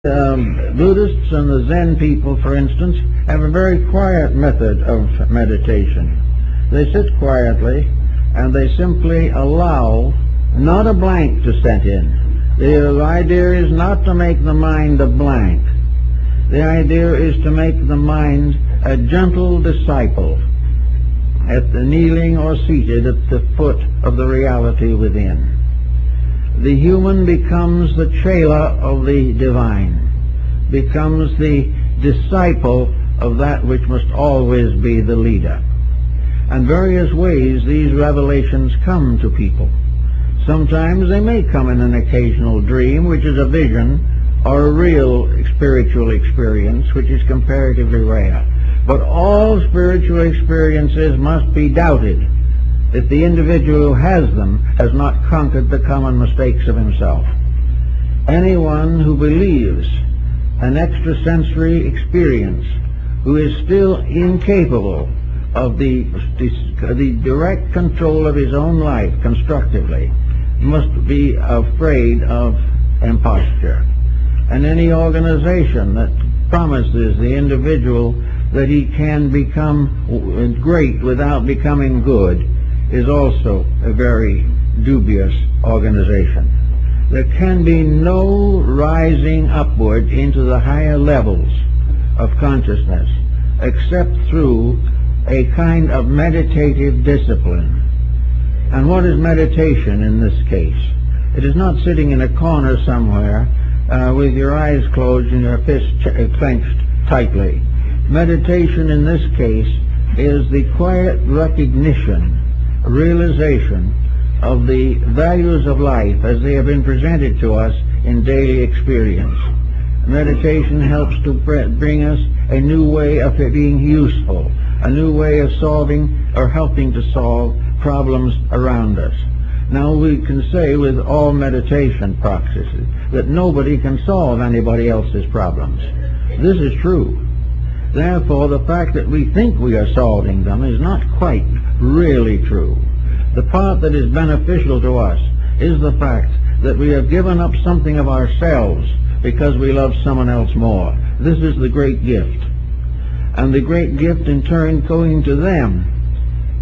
Buddhists and the Zen people, for instance, have a very quiet method of meditation. They sit quietly and they simply allow not a blank to set in. The idea is not to make the mind a blank. The idea is to make the mind a gentle disciple, at the kneeling or seated at the foot of the reality within. The human becomes the chela of the divine, becomes the disciple of that which must always be the leader. And various ways these revelations come to people. Sometimes they may come in an occasional dream, which is a vision, or a real spiritual experience, which is comparatively rare. But all spiritual experiences must be doubted if the individual who has them has not conquered the common mistakes of himself. Anyone who believes an extrasensory experience, who is still incapable of the direct control of his own life constructively, must be afraid of imposture. And any organization that promises the individual that he can become great without becoming good is also a very dubious organization. There can be no rising upward into the higher levels of consciousness except through a kind of meditative discipline. And what is meditation in this case? It is not sitting in a corner somewhere with your eyes closed and your fists clenched tightly. Meditation in this case is the quiet recognition, realization of the values of life as they have been presented to us in daily experience. Meditation helps to bring us a new way of being useful, a new way of solving or helping to solve problems around us. Now we can say with all meditation practices that nobody can solve anybody else's problems. This is true. Therefore, the fact that we think we are solving them is not quite really true. The part that is beneficial to us is the fact that we have given up something of ourselves because we love someone else more. This is the great gift. And the great gift in turn going to them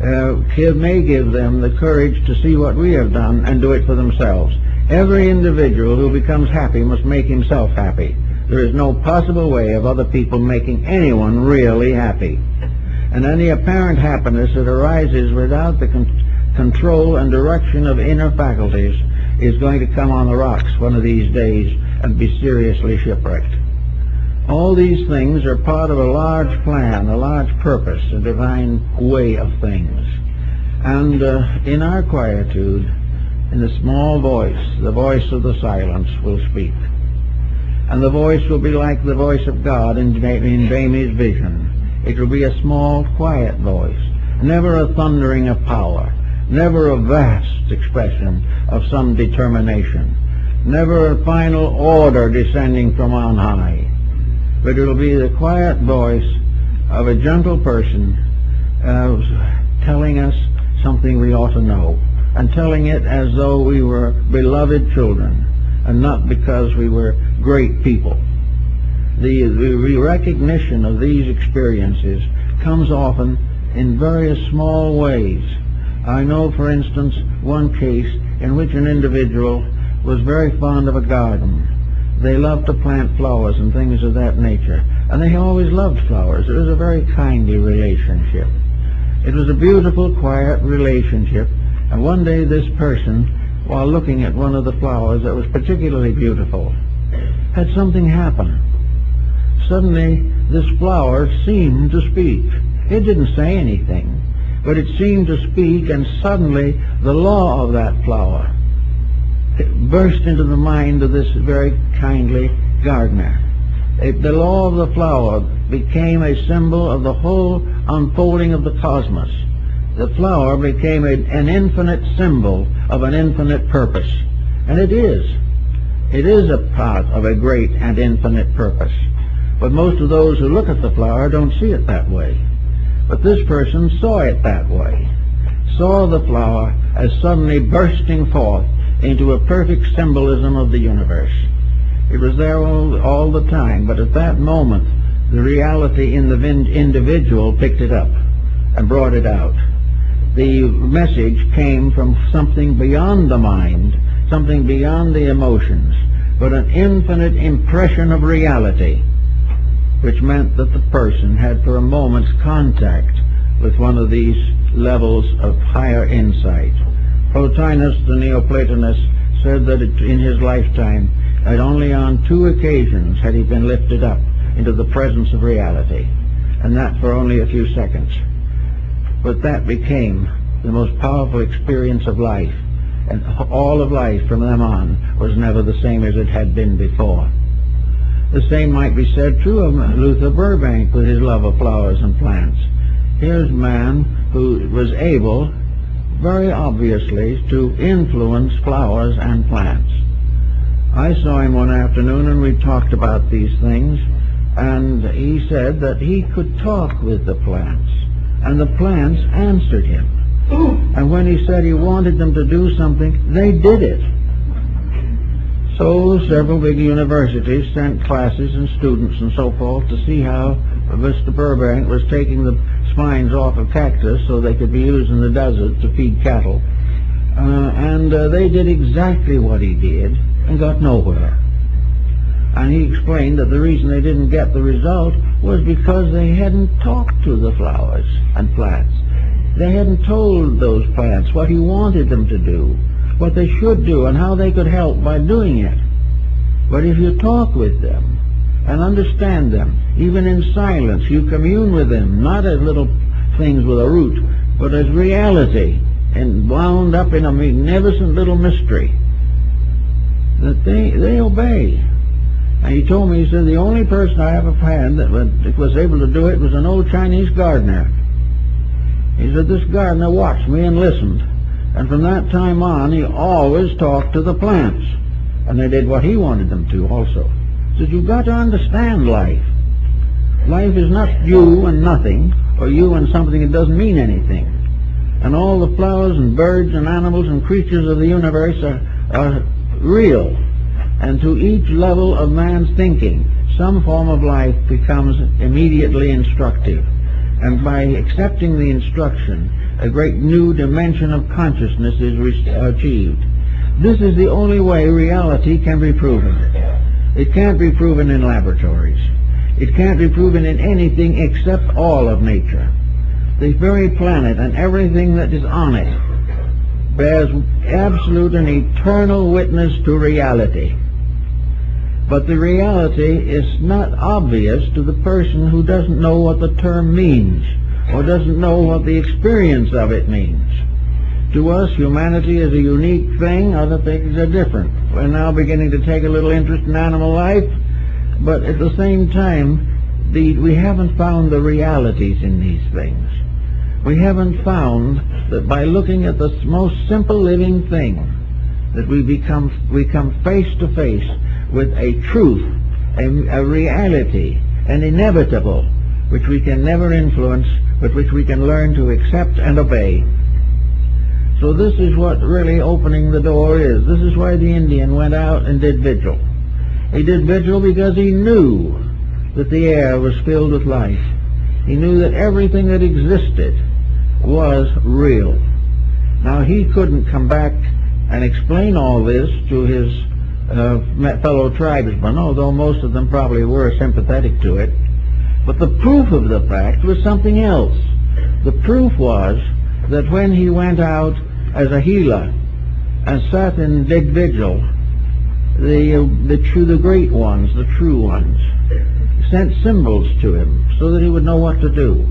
may give them the courage to see what we have done and do it for themselves. Every individual who becomes happy must make himself happy. There is no possible way of other people making anyone really happy. And any apparent happiness that arises without the control and direction of inner faculties is going to come on the rocks one of these days and be seriously shipwrecked. All these things are part of a large plan, a large purpose, a divine way of things. And in our quietude, in the small voice, the voice of the silence will speak. And the voice will be like the voice of God in Boehmes' vision. It will be a small, quiet voice, never a thundering of power, never a vast expression of some determination, never a final order descending from on high, but it will be the quiet voice of a gentle person telling us something we ought to know, and telling it as though we were beloved children, and not because we were great people. The recognition of these experiences comes often in various small ways. I know, for instance, one case in which an individual was very fond of a garden. They loved to plant flowers and things of that nature, and they always loved flowers. It was a very kindly relationship. It was a beautiful, quiet relationship, and one day this person, while looking at one of the flowers that was particularly beautiful, had something happen. Suddenly, this flower seemed to speak. It didn't say anything, but it seemed to speak, and suddenly the law of that flower burst into the mind of this very kindly gardener. The law of the flower became a symbol of the whole unfolding of the cosmos. The flower became an infinite symbol of an infinite purpose. And it is. It is a part of a great and infinite purpose. But most of those who look at the flower don't see it that way. But this person saw it that way. Saw the flower as suddenly bursting forth into a perfect symbolism of the universe. It was there all the time, but at that moment, the reality in the individual picked it up and brought it out. The message came from something beyond the mind, something beyond the emotions, but an infinite impression of reality, which meant that the person had for a moment's contact with one of these levels of higher insight. Plotinus, the Neoplatonist, said that in his lifetime, that only on 2 occasions had he been lifted up into the presence of reality, and that for only a few seconds. But that became the most powerful experience of life, and all of life from then on was never the same as it had been before. The same might be said true of Luther Burbank with his love of flowers and plants. Here's a man who was able, very obviously, to influence flowers and plants. I saw him one afternoon and we talked about these things, and he said that he could talk with the plants, and the plants answered him. And when he said he wanted them to do something, they did it. So several big universities sent classes and students and so forth to see how Mr. Burbank was taking the spines off of cactus so they could be used in the desert to feed cattle. And they did exactly what he did and got nowhere. And he explained that the reason they didn't get the result was because they hadn't talked to the flowers and plants. They hadn't told those plants what he wanted them to do, what they should do, and how they could help by doing it. But if you talk with them and understand them, even in silence, you commune with them, not as little things with a root, but as reality, and wound up in a magnificent little mystery, that they obey. And he told me, he said, the only person I ever had that was able to do it was an old Chinese gardener. He said, this gardener watched me and listened, and from that time on he always talked to the plants, and they did what he wanted them to also. He said, you've got to understand life. Life is not you and nothing, or you and something that doesn't mean anything. And all the flowers and birds and animals and creatures of the universe are real. And to each level of man's thinking, some form of life becomes immediately instructive. And by accepting the instruction, a great new dimension of consciousness is achieved. This is the only way reality can be proven. It can't be proven in laboratories. It can't be proven in anything except all of nature. The very planet and everything that is on it bears absolute and eternal witness to reality. But the reality is not obvious to the person who doesn't know what the term means, or doesn't know what the experience of it means. To us, humanity is a unique thing, other things are different. We're now beginning to take a little interest in animal life, but at the same time, we haven't found the realities in these things. We haven't found that by looking at the most simple living thing, that we come face to face with a truth, a reality, an inevitable, which we can never influence, but which we can learn to accept and obey. So this is what really opening the door is. This is why the Indian went out and did vigil. He did vigil because he knew that the air was filled with life. He knew that everything that existed was real. Now he couldn't come back and explain all this to his fellow tribesmen, although most of them probably were sympathetic to it. But the proof of the fact was something else. The proof was that when he went out as a healer and sat and did vigil, the great ones, the true ones, sent symbols to him so that he would know what to do.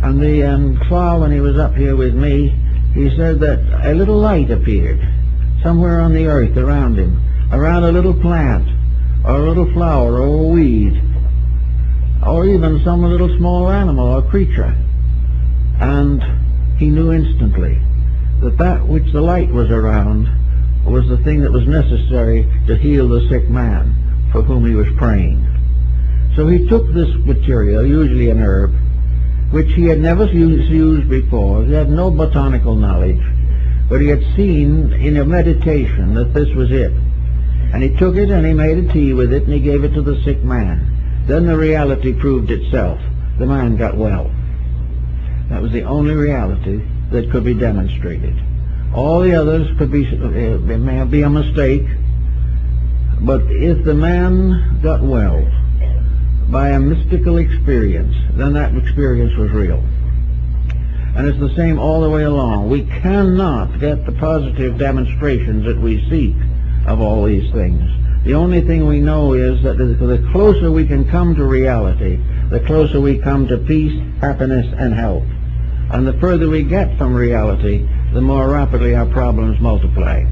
And the fall, when he was up here with me, he said that a little light appeared somewhere on the earth around him, around a little plant, or a little flower, or a weed, or even some little small animal or creature. And he knew instantly that that which the light was around was the thing that was necessary to heal the sick man for whom he was praying. So he took this material, usually an herb, which he had never used before. He had no botanical knowledge, but he had seen in a meditation that this was it. And he took it and he made a tea with it and he gave it to the sick man. Then the reality proved itself. The man got well. That was the only reality that could be demonstrated. All the others could be, it may be a mistake, but if the man got well by a mystical experience, then that experience was real. And it's the same all the way along. We cannot get the positive demonstrations that we seek of all these things. The only thing we know is that the closer we can come to reality, the closer we come to peace, happiness, and health. And the further we get from reality, the more rapidly our problems multiply.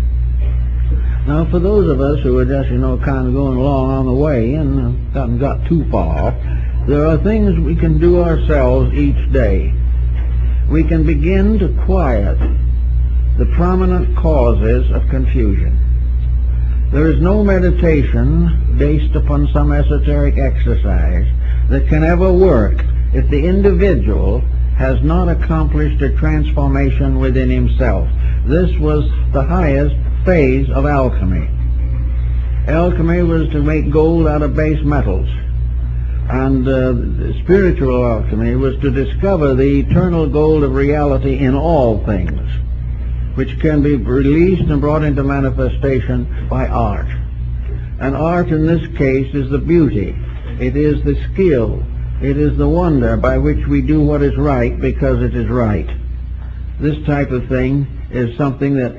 Now, for those of us who are just, kind of going along on the way and haven't got too far, there are things we can do ourselves each day. We can begin to quiet the prominent causes of confusion. There is no meditation based upon some esoteric exercise that can ever work if the individual has not accomplished a transformation within himself. This was the highest phase of alchemy. Alchemy was to make gold out of base metals, and spiritual alchemy was to discover the eternal gold of reality in all things, which can be released and brought into manifestation by art. And art in this case is the beauty, it is the skill, it is the wonder by which we do what is right because it is right. This type of thing is something that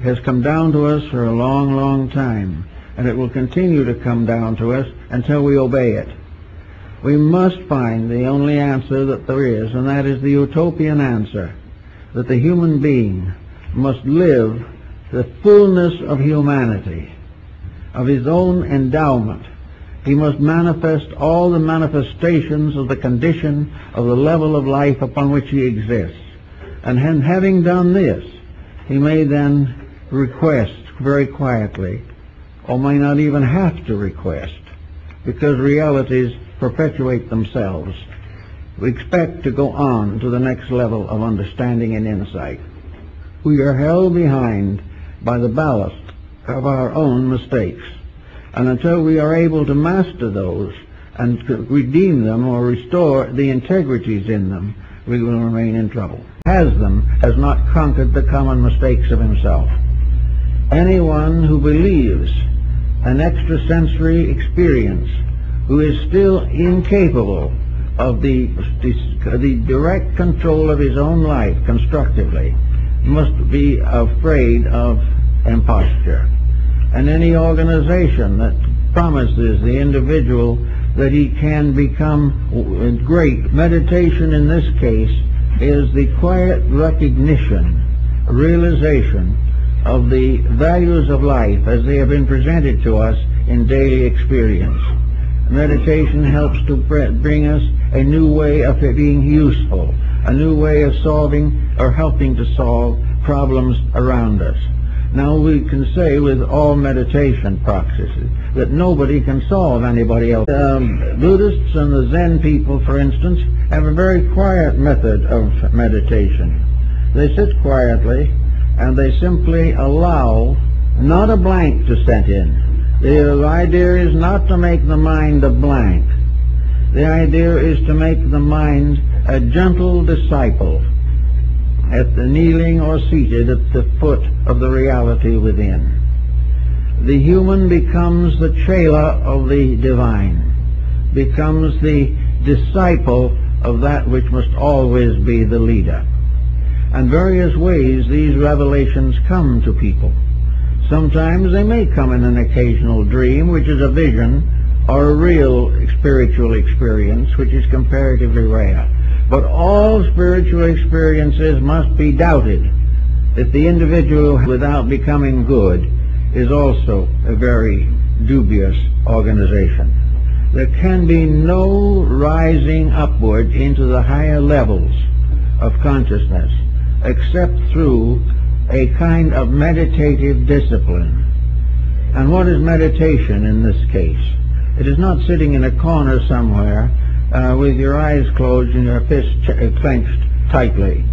has come down to us for a long, long time, and it will continue to come down to us until we obey it. We must find the only answer that there is, and that is the utopian answer, that the human being must live the fullness of humanity, of his own endowment. He must manifest all the manifestations of the condition of the level of life upon which he exists. And having done this, he may then request very quietly, or may not even have to request, because realities perpetuate themselves. We expect to go on to the next level of understanding and insight. We are held behind by the ballast of our own mistakes, and until we are able to master those and to redeem them or restore the integrities in them, we will remain in trouble. Has not conquered the common mistakes of himself. Anyone who believes an extrasensory experience, who is still incapable of the direct control of his own life constructively, must be afraid of imposture. And any organization that promises the individual that he can become great, meditation in this case is the quiet recognition, realization of the values of life as they have been presented to us in daily experience. Meditation helps to bring us a new way of being useful, a new way of solving or helping to solve problems around us. Now we can say with all meditation practices that nobody can solve anybody else. Buddhists and the Zen people, for instance, have a very quiet method of meditation. They sit quietly and they simply allow not a blank to set in. The idea is not to make the mind a blank. The idea is to make the mind a gentle disciple, at the kneeling or seated at the foot of the reality within. The human becomes the chela of the divine, becomes the disciple of that which must always be the leader. And various ways these revelations come to people. Sometimes they may come in an occasional dream, which is a vision, or a real spiritual experience, which is comparatively rare. But all spiritual experiences must be doubted if the individual, without becoming good, is also a very dubious organization. There can be no rising upward into the higher levels of consciousness except through a kind of meditative discipline. And what is meditation in this case? It is not sitting in a corner somewhere with your eyes closed and your fists clenched tightly.